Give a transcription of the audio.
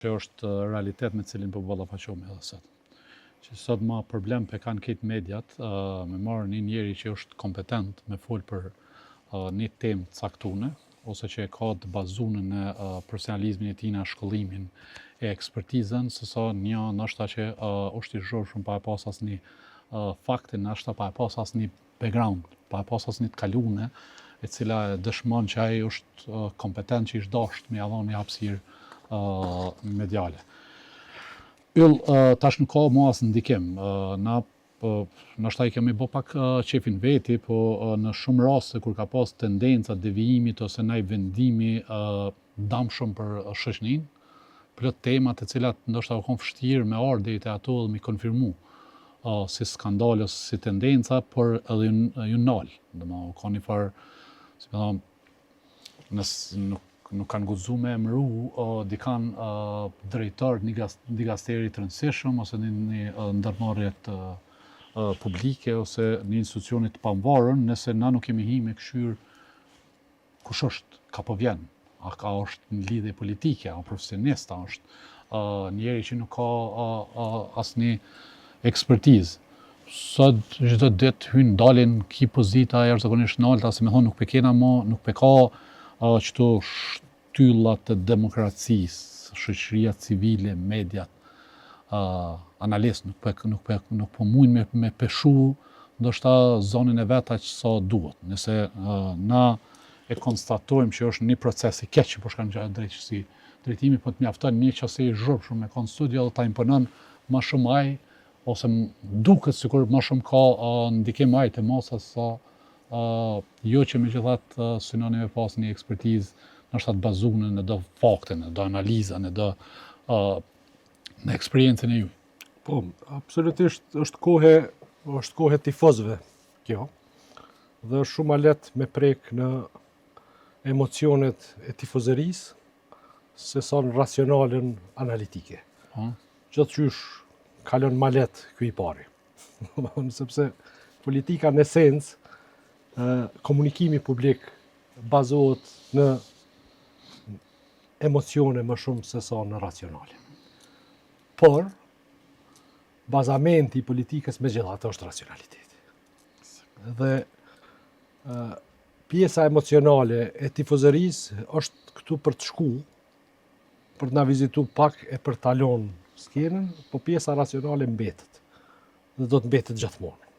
që është realitet me cilin po ballafaqohemi edhe sot. Që sot ma problem pe kanë këtë mediat, me marrë një njeri që është kompetent me folë për një temë caktune, ose që e ka të bazunën në profesionalizmin e tij në shkollimin e ekspertizën, sësa një nështë që është i zhurshëm pa e pas asnjë faktin, nështë pa e pas asnjë background, pa e pas asnjë të kalune, e cila dëshmon që ai është kompetent që ishtë dashtë me ia dhënë një hapësirë mediale. Tash nuk ka mua as ndikim. Na nështë i kemi bo pak qefin veti, po në shumë raste kur ka pas tendenca devijimit ose ndaj vendimi damshëm për shoqërinë, plot temat e cilat ndoshta u kanë vështirë me ardhur deri te ato dhe me konfirmu si skandal ose si tendenca, por edhe ju nal. Domethënë ka një farë, si më thon, nuk kanë guxu me emëru dikan drejtor një dikasteri të rëndësishëm ose një ndërmarrje publike ose një institucionit të pavarur, nëse na nuk kemi hi me këshyr kush është, ka po vjen, a ka është në lidhje politike, a profesionist, a është njeri që nuk ka asnjë ekspertizë. Sot çdo ditë hyn dalin ki pozita jashtëzakonisht nalta, si më thon, nuk pe kena më, nuk pe ka qëto shtyllat të demokracisë, shoqëria civile, mediat, analistë nuk po mujnë me peshu ndoshta zonën e vet aq sa duhet. Nëse na e konstatojmë që është një proces i keq që po shkon gjatë drejtësi, drejtimi po të mjafton një qase i zhurmshëm me kon studio dhe ta imponon më shumë ai, ose duket sikur më shumë ka ndikim ai te masa sa jo që megjithatë synoni me pas një ekspertizë ndoshta të bazuar në do fakte, në do analiza, në do në eksperiencën e juaj. Po, absolutisht është kohë tifozëve kjo. Dhe është shumë lehtë me prek në emocionet e tifozërisë se sa në racionalen analitike. Gjithçysh kalon ma lehtë ky i pari. Sepse politika në esencë, komunikimi publik bazohet në emocione më shumë se sa në racionale. Por, bazamenti i politikës megjithatë është racionaliteti. Dhe pjesa emocionale e tifozërisë është këtu për të shku, për të na vizitu pak e për talon skenën, po pjesa racionale mbetet. Dhe do të mbetet gjithmonë.